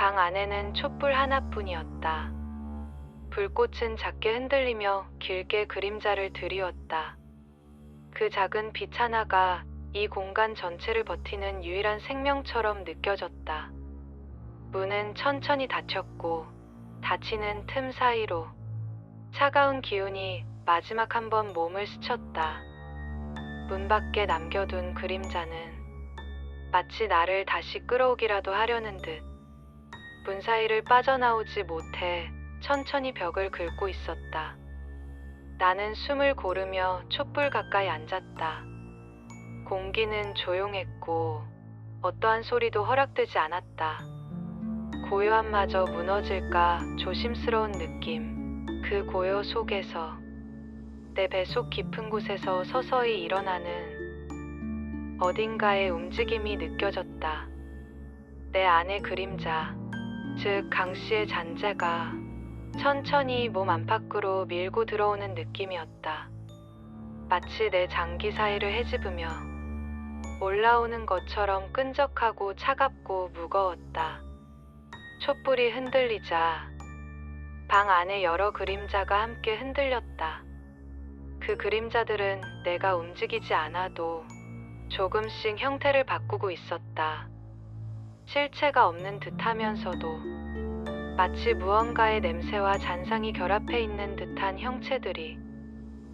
방 안에는 촛불 하나뿐이었다. 불꽃은 작게 흔들리며 길게 그림자를 드리웠다. 그 작은 빛 하나가 이 공간 전체를 버티는 유일한 생명처럼 느껴졌다. 문은 천천히 닫혔고 닫히는 틈 사이로 차가운 기운이 마지막 한 번 몸을 스쳤다. 문 밖에 남겨둔 그림자는 마치 나를 다시 끌어오기라도 하려는 듯 문 사이를 빠져나오지 못해 천천히 벽을 긁고 있었다. 나는 숨을 고르며 촛불 가까이 앉았다. 공기는 조용했고 어떠한 소리도 허락되지 않았다. 고요함마저 무너질까 조심스러운 느낌. 그 고요 속에서 내 뱃속 깊은 곳에서 서서히 일어나는 어딘가의 움직임이 느껴졌다. 내 안의 그림자, 즉 강씨의 잔재가 천천히 몸 안팎으로 밀고 들어오는 느낌이었다. 마치 내 장기 사이를 헤집으며 올라오는 것처럼 끈적하고 차갑고 무거웠다. 촛불이 흔들리자 방 안에 여러 그림자가 함께 흔들렸다. 그 그림자들은 내가 움직이지 않아도 조금씩 형태를 바꾸고 있었다. 실체가 없는 듯하면서도 마치 무언가의 냄새와 잔상이 결합해 있는 듯한 형체들이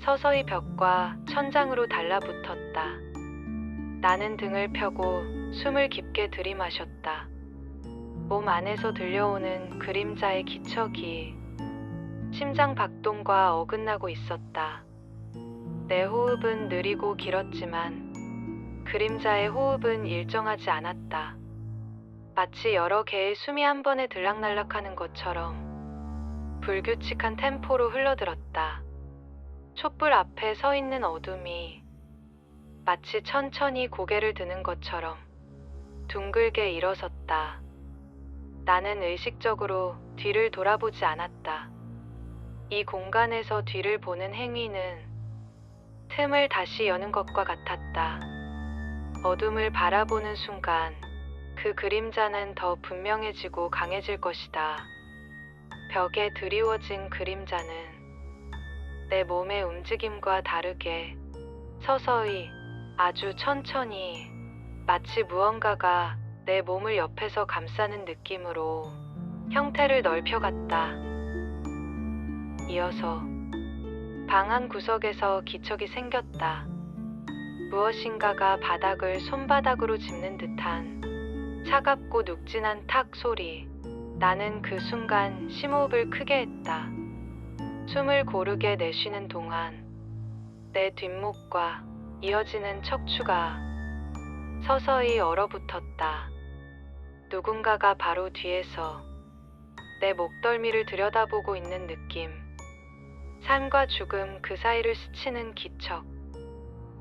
서서히 벽과 천장으로 달라붙었다. 나는 등을 펴고 숨을 깊게 들이마셨다. 몸 안에서 들려오는 그림자의 기척이 심장 박동과 어긋나고 있었다. 내 호흡은 느리고 길었지만 그림자의 호흡은 일정하지 않았다. 마치 여러 개의 숨이 한 번에 들락날락하는 것처럼 불규칙한 템포로 흘러들었다. 촛불 앞에 서 있는 어둠이 마치 천천히 고개를 드는 것처럼 둥글게 일어섰다. 나는 의식적으로 뒤를 돌아보지 않았다. 이 공간에서 뒤를 보는 행위는 틈을 다시 여는 것과 같았다. 어둠을 바라보는 순간 그 그림자는 더 분명해지고 강해질 것이다. 벽에 드리워진 그림자는 내 몸의 움직임과 다르게 서서히 아주 천천히 마치 무언가가 내 몸을 옆에서 감싸는 느낌으로 형태를 넓혀갔다. 이어서 방 한 구석에서 기척이 생겼다. 무엇인가가 바닥을 손바닥으로 짚는 듯한 차갑고 눅진한 탁 소리. 나는 그 순간 심호흡을 크게 했다. 숨을 고르게 내쉬는 동안 내 뒷목과 이어지는 척추가 서서히 얼어붙었다. 누군가가 바로 뒤에서 내 목덜미를 들여다보고 있는 느낌. 삶과 죽음 그 사이를 스치는 기척.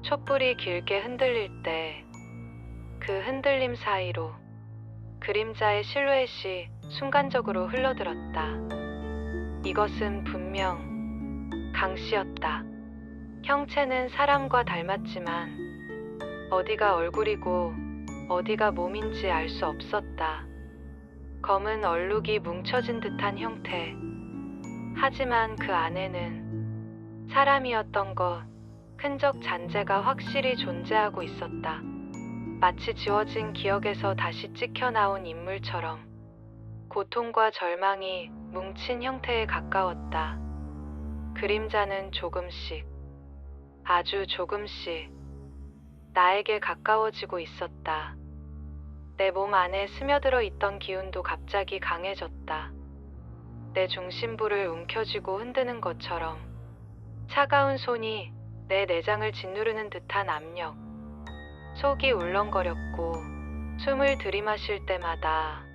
촛불이 길게 흔들릴 때 그 흔들림 사이로 그림자의 실루엣이 순간적으로 흘러들었다. 이것은 분명 강씨였다. 형체는 사람과 닮았지만 어디가 얼굴이고 어디가 몸인지 알 수 없었다. 검은 얼룩이 뭉쳐진 듯한 형태. 하지만 그 안에는 사람이었던 것, 흔적 잔재가 확실히 존재하고 있었다. 마치 지워진 기억에서 다시 찍혀 나온 인물처럼 고통과 절망이 뭉친 형태에 가까웠다. 그림자는 조금씩, 아주 조금씩 나에게 가까워지고 있었다. 내 몸 안에 스며들어 있던 기운도 갑자기 강해졌다. 내 중심부를 움켜쥐고 흔드는 것처럼 차가운 손이 내 내장을 짓누르는 듯한 압력. 속이 울렁거렸고 숨을 들이마실 때마다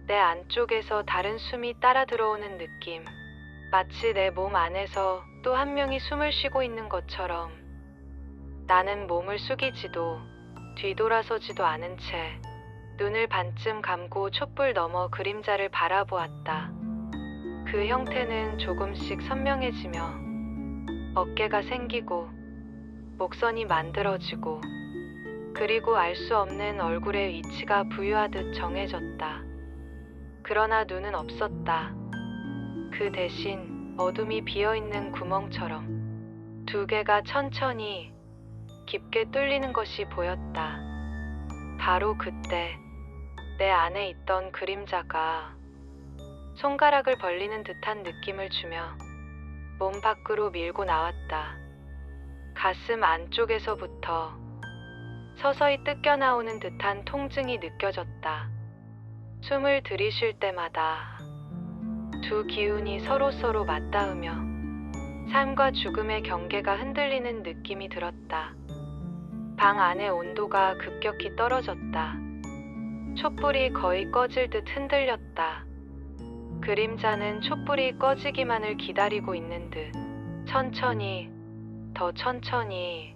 내 안쪽에서 다른 숨이 따라 들어오는 느낌. 마치 내 몸 안에서 또 한 명이 숨을 쉬고 있는 것처럼 나는 몸을 숙이지도 뒤돌아서지도 않은 채 눈을 반쯤 감고 촛불 너머 그림자를 바라보았다. 그 형태는 조금씩 선명해지며 어깨가 생기고 목선이 만들어지고 그리고 알 수 없는 얼굴의 위치가 부유하듯 정해졌다. 그러나 눈은 없었다. 그 대신 어둠이 비어있는 구멍처럼 두 개가 천천히 깊게 뚫리는 것이 보였다. 바로 그때 내 안에 있던 그림자가 손가락을 벌리는 듯한 느낌을 주며 몸 밖으로 밀고 나왔다. 가슴 안쪽에서부터 서서히 뜯겨 나오는 듯한 통증이 느껴졌다. 숨을 들이쉴 때마다 두 기운이 서로서로 맞닿으며 삶과 죽음의 경계가 흔들리는 느낌이 들었다. 방 안의 온도가 급격히 떨어졌다. 촛불이 거의 꺼질 듯 흔들렸다. 그림자는 촛불이 꺼지기만을 기다리고 있는 듯 천천히, 더 천천히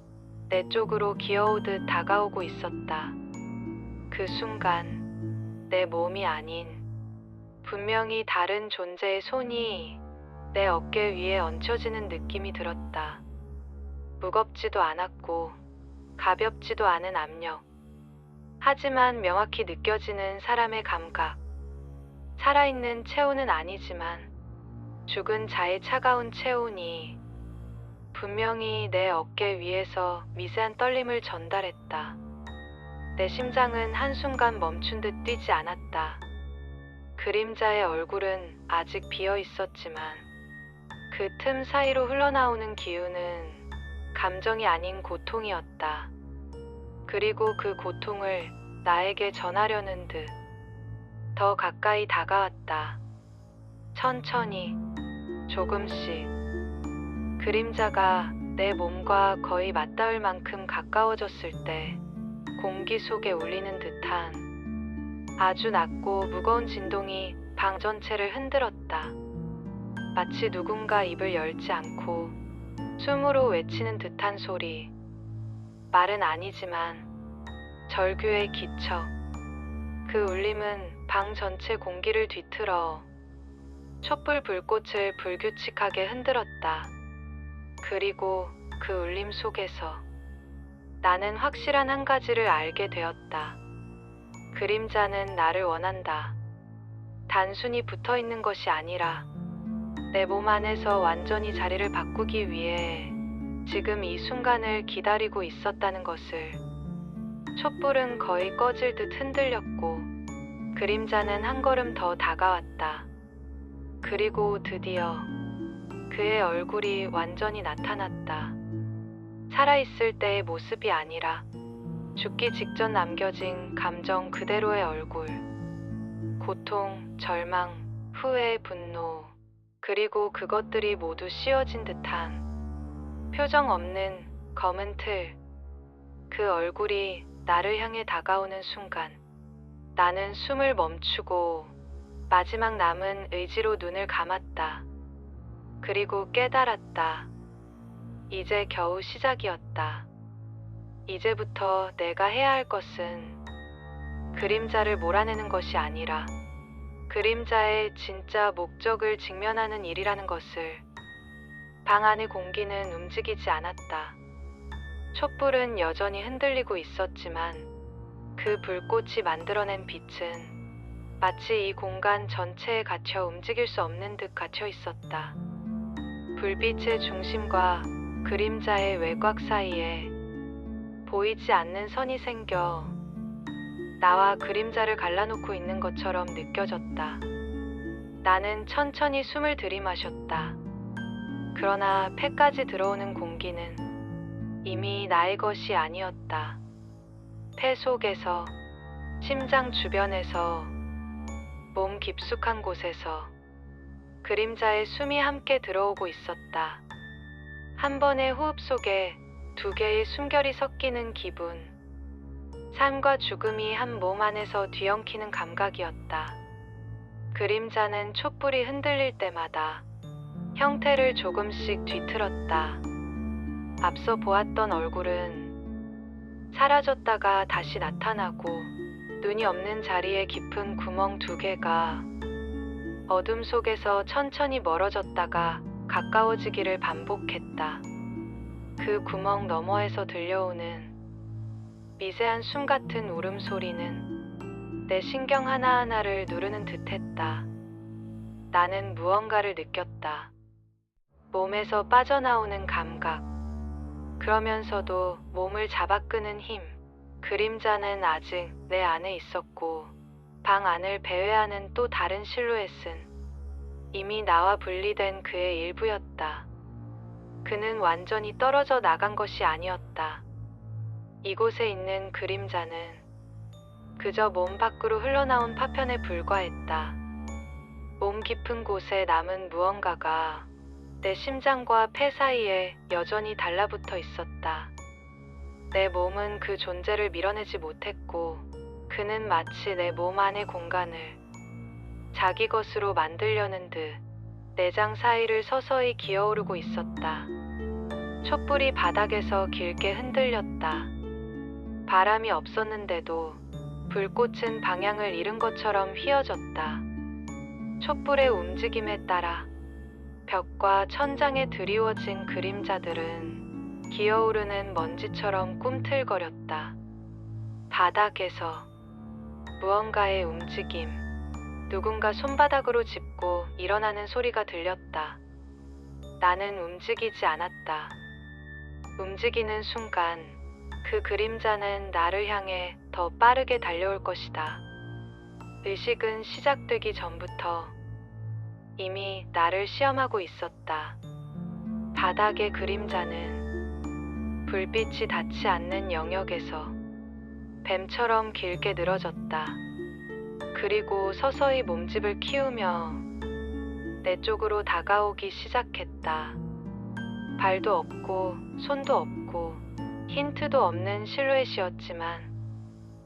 내 쪽으로 기어오듯 다가오고 있었다. 그 순간 내 몸이 아닌 분명히 다른 존재의 손이 내 어깨 위에 얹혀지는 느낌이 들었다. 무겁지도 않았고 가볍지도 않은 압력. 하지만 명확히 느껴지는 사람의 감각. 살아있는 체온은 아니지만 죽은 자의 차가운 체온이 분명히 내 어깨 위에서 미세한 떨림을 전달했다. 내 심장은 한순간 멈춘 듯 뛰지 않았다. 그림자의 얼굴은 아직 비어 있었지만 그 틈 사이로 흘러나오는 기운은 감정이 아닌 고통이었다. 그리고 그 고통을 나에게 전하려는 듯 더 가까이 다가왔다. 천천히, 조금씩. 그림자가 내 몸과 거의 맞닿을 만큼 가까워졌을 때 공기 속에 울리는 듯한 아주 낮고 무거운 진동이 방 전체를 흔들었다. 마치 누군가 입을 열지 않고 숨으로 외치는 듯한 소리. 말은 아니지만 절규의 기척. 그 울림은 방 전체 공기를 뒤틀어 촛불 불꽃을 불규칙하게 흔들었다. 그리고 그 울림 속에서 나는 확실한 한 가지를 알게 되었다. 그림자는 나를 원한다. 단순히 붙어 있는 것이 아니라 내 몸 안에서 완전히 자리를 바꾸기 위해 지금 이 순간을 기다리고 있었다는 것을. 촛불은 거의 꺼질 듯 흔들렸고 그림자는 한 걸음 더 다가왔다. 그리고 드디어 그의 얼굴이 완전히 나타났다. 살아있을 때의 모습이 아니라 죽기 직전 남겨진 감정 그대로의 얼굴. 고통, 절망, 후회, 분노, 그리고 그것들이 모두 씌워진 듯한 표정 없는 검은 틀. 그 얼굴이 나를 향해 다가오는 순간 나는 숨을 멈추고 마지막 남은 의지로 눈을 감았다. 그리고 깨달았다. 이제 겨우 시작이었다. 이제부터 내가 해야 할 것은 그림자를 몰아내는 것이 아니라 그림자의 진짜 목적을 직면하는 일이라는 것을. 방 안의 공기는 움직이지 않았다. 촛불은 여전히 흔들리고 있었지만 그 불꽃이 만들어낸 빛은 마치 이 공간 전체에 갇혀 움직일 수 없는 듯 갇혀 있었다. 불빛의 중심과 그림자의 외곽 사이에 보이지 않는 선이 생겨 나와 그림자를 갈라놓고 있는 것처럼 느껴졌다. 나는 천천히 숨을 들이마셨다. 그러나 폐까지 들어오는 공기는 이미 나의 것이 아니었다. 폐 속에서, 심장 주변에서, 몸 깊숙한 곳에서 그림자의 숨이 함께 들어오고 있었다. 한 번의 호흡 속에 두 개의 숨결이 섞이는 기분. 삶과 죽음이 한 몸 안에서 뒤엉키는 감각이었다. 그림자는 촛불이 흔들릴 때마다 형태를 조금씩 뒤틀었다. 앞서 보았던 얼굴은 사라졌다가 다시 나타나고 눈이 없는 자리에 깊은 구멍 두 개가 어둠 속에서 천천히 멀어졌다가 가까워지기를 반복했다. 그 구멍 너머에서 들려오는 미세한 숨 같은 울음소리는 내 신경 하나하나를 누르는 듯했다. 나는 무언가를 느꼈다. 몸에서 빠져나오는 감각. 그러면서도 몸을 잡아끄는 힘. 그림자는 아직 내 안에 있었고 방 안을 배회하는 또 다른 실루엣은 이미 나와 분리된 그의 일부였다. 그는 완전히 떨어져 나간 것이 아니었다. 이곳에 있는 그림자는 그저 몸 밖으로 흘러나온 파편에 불과했다. 몸 깊은 곳에 남은 무언가가 내 심장과 폐 사이에 여전히 달라붙어 있었다. 내 몸은 그 존재를 밀어내지 못했고 그는 마치 내 몸 안의 공간을 자기 것으로 만들려는 듯 내장 사이를 서서히 기어오르고 있었다. 촛불이 바닥에서 길게 흔들렸다. 바람이 없었는데도 불꽃은 방향을 잃은 것처럼 휘어졌다. 촛불의 움직임에 따라 벽과 천장에 드리워진 그림자들은 기어오르는 먼지처럼 꿈틀거렸다. 바닥에서 무언가의 움직임, 누군가 손바닥으로 짚고 일어나는 소리가 들렸다. 나는 움직이지 않았다. 움직이는 순간 그 그림자는 나를 향해 더 빠르게 달려올 것이다. 의식은 시작되기 전부터 이미 나를 시험하고 있었다. 바닥의 그림자는 불빛이 닿지 않는 영역에서 뱀처럼 길게 늘어졌다. 그리고 서서히 몸집을 키우며 내 쪽으로 다가오기 시작했다. 발도 없고 손도 없고 힌트도 없는 실루엣이었지만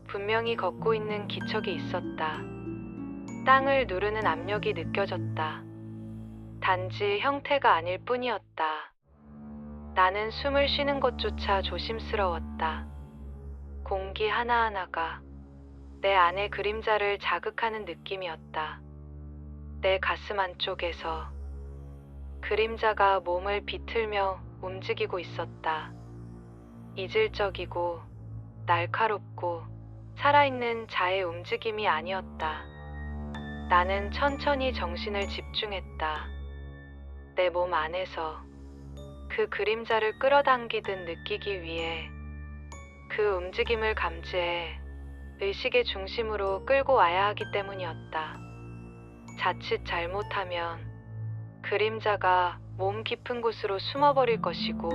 분명히 걷고 있는 기척이 있었다. 땅을 누르는 압력이 느껴졌다. 단지 형태가 아닐 뿐이었다. 나는 숨을 쉬는 것조차 조심스러웠다. 공기 하나하나가 내 안의 그림자를 자극하는 느낌이었다. 내 가슴 안쪽에서 그림자가 몸을 비틀며 움직이고 있었다. 이질적이고 날카롭고 살아있는 자의 움직임이 아니었다. 나는 천천히 정신을 집중했다. 내 몸 안에서 그 그림자를 끌어당기듯 느끼기 위해 그 움직임을 감지해 의식의 중심으로 끌고 와야 하기 때문이었다. 자칫 잘못하면 그림자가 몸 깊은 곳으로 숨어버릴 것이고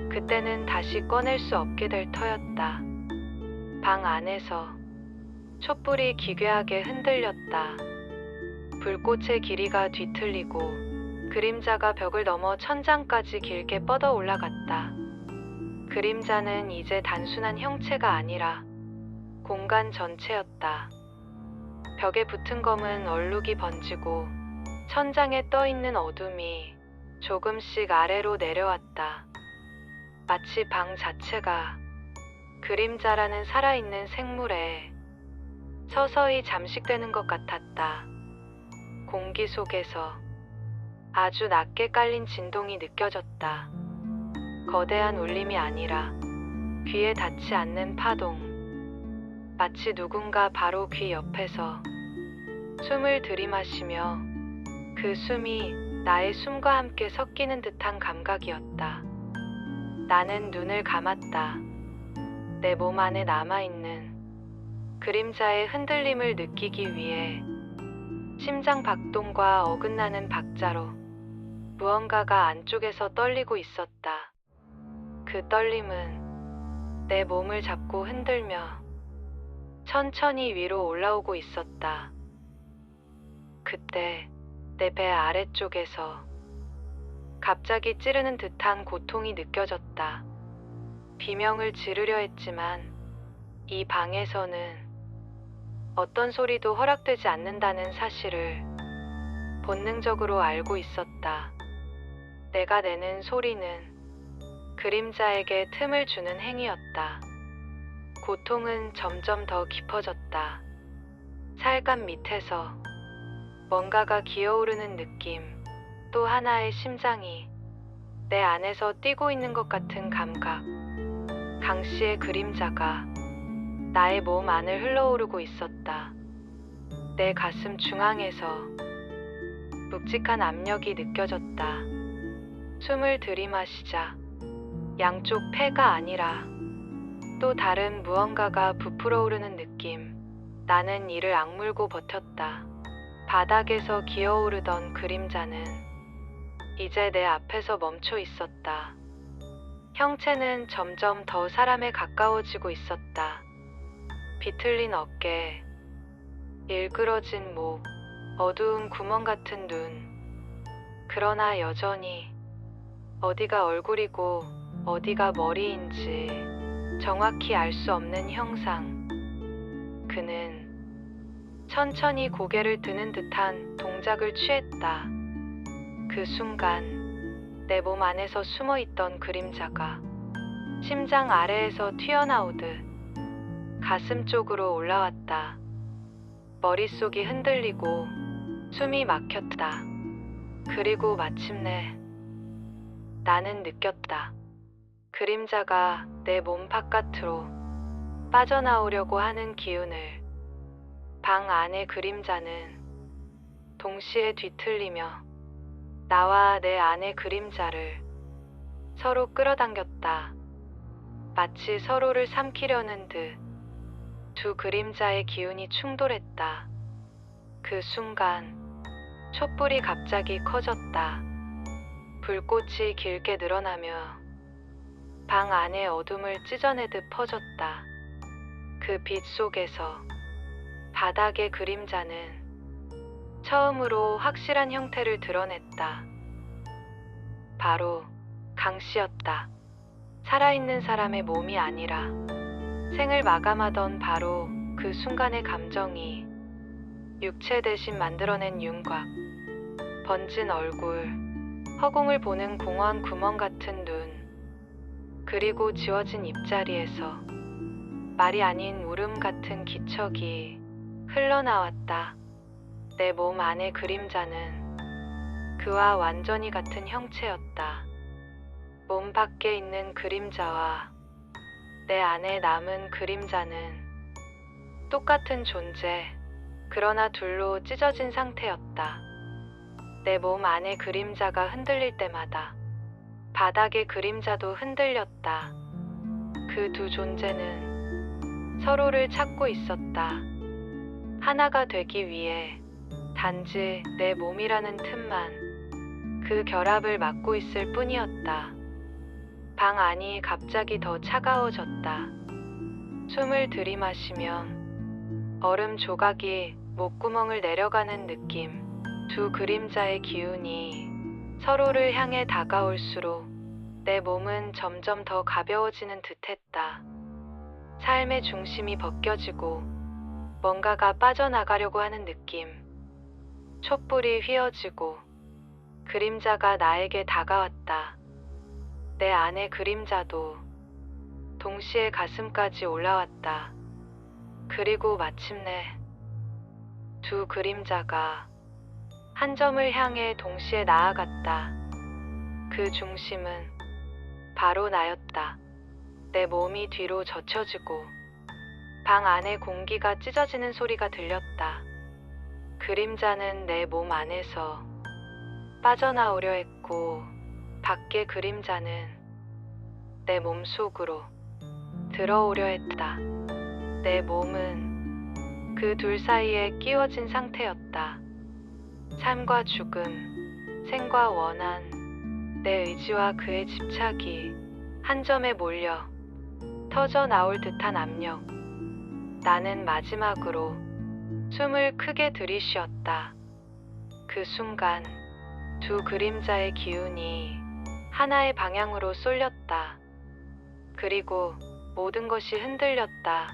그때는 다시 꺼낼 수 없게 될 터였다. 방 안에서 촛불이 기괴하게 흔들렸다. 불꽃의 길이가 뒤틀리고 그림자가 벽을 넘어 천장까지 길게 뻗어 올라갔다. 그림자는 이제 단순한 형체가 아니라 공간 전체였다. 벽에 붙은 검은 얼룩이 번지고 천장에 떠있는 어둠이 조금씩 아래로 내려왔다. 마치 방 자체가 그림자라는 살아있는 생물에 서서히 잠식되는 것 같았다. 공기 속에서 아주 낮게 깔린 진동이 느껴졌다. 거대한 울림이 아니라 귀에 닿지 않는 파동. 마치 누군가 바로 귀 옆에서 숨을 들이마시며 그 숨이 나의 숨과 함께 섞이는 듯한 감각이었다. 나는 눈을 감았다. 내 몸 안에 남아있는 그림자의 흔들림을 느끼기 위해 심장 박동과 어긋나는 박자로 무언가가 안쪽에서 떨리고 있었다. 그 떨림은 내 몸을 잡고 흔들며 천천히 위로 올라오고 있었다. 그때 내 배 아래쪽에서 갑자기 찌르는 듯한 고통이 느껴졌다. 비명을 지르려 했지만 이 방에서는 어떤 소리도 허락되지 않는다는 사실을 본능적으로 알고 있었다. 내가 내는 소리는 그림자에게 틈을 주는 행위였다. 고통은 점점 더 깊어졌다. 살감 밑에서 뭔가가 기어오르는 느낌, 또 하나의 심장이 내 안에서 뛰고 있는 것 같은 감각. 강 씨의 그림자가 나의 몸 안을 흘러오르고 있었다. 내 가슴 중앙에서 묵직한 압력이 느껴졌다. 숨을 들이마시자 양쪽 폐가 아니라 또 다른 무언가가 부풀어 오르는 느낌. 나는 이를 악물고 버텼다. 바닥에서 기어오르던 그림자는 이제 내 앞에서 멈춰 있었다. 형체는 점점 더 사람에 가까워지고 있었다. 비틀린 어깨, 일그러진 목, 어두운 구멍 같은 눈. 그러나 여전히 어디가 얼굴이고 어디가 머리인지 정확히 알 수 없는 형상. 그는 천천히 고개를 드는 듯한 동작을 취했다. 그 순간 내 몸 안에서 숨어 있던 그림자가 심장 아래에서 튀어나오듯 가슴 쪽으로 올라왔다. 머릿속이 흔들리고 숨이 막혔다. 그리고 마침내 나는 느꼈다. 그림자가 내 몸 바깥으로 빠져나오려고 하는 기운을. 방 안의 그림자는 동시에 뒤틀리며 나와 내 안의 그림자를 서로 끌어당겼다. 마치 서로를 삼키려는 듯 두 그림자의 기운이 충돌했다. 그 순간 촛불이 갑자기 커졌다. 불꽃이 길게 늘어나며 방 안의 어둠을 찢어내듯 퍼졌다. 그 빛 속에서 바닥의 그림자는 처음으로 확실한 형태를 드러냈다. 바로 강씨였다. 살아있는 사람의 몸이 아니라 생을 마감하던 바로 그 순간의 감정이 육체 대신 만들어낸 윤곽, 번진 얼굴, 허공을 보는 공허한 구멍 같은 눈, 그리고 지워진 입자리에서 말이 아닌 울음 같은 기척이 흘러나왔다. 내 몸 안의 그림자는 그와 완전히 같은 형체였다. 몸 밖에 있는 그림자와 내 안에 남은 그림자는 똑같은 존재, 그러나 둘로 찢어진 상태였다. 내 몸 안의 그림자가 흔들릴 때마다 바닥의 그림자도 흔들렸다. 그 두 존재는 서로를 찾고 있었다. 하나가 되기 위해 단지 내 몸이라는 틈만 그 결합을 막고 있을 뿐이었다. 방 안이 갑자기 더 차가워졌다. 숨을 들이마시면 얼음 조각이 목구멍을 내려가는 느낌. 두 그림자의 기운이 서로를 향해 다가올수록 내 몸은 점점 더 가벼워지는 듯했다. 삶의 중심이 벗겨지고 뭔가가 빠져나가려고 하는 느낌. 촛불이 휘어지고 그림자가 나에게 다가왔다. 내 안의 그림자도 동시에 가슴까지 올라왔다. 그리고 마침내 두 그림자가 한 점을 향해 동시에 나아갔다. 그 중심은 바로 나였다. 내 몸이 뒤로 젖혀지고 방 안의 공기가 찢어지는 소리가 들렸다. 그림자는 내 몸 안에서 빠져나오려 했고 밖의 그림자는 내 몸 속으로 들어오려 했다. 내 몸은 그 둘 사이에 끼워진 상태였다. 삶과 죽음, 생과 원한, 내 의지와 그의 집착이 한 점에 몰려 터져 나올 듯한 압력. 나는 마지막으로 숨을 크게 들이쉬었다. 그 순간 두 그림자의 기운이 하나의 방향으로 쏠렸다. 그리고 모든 것이 흔들렸다.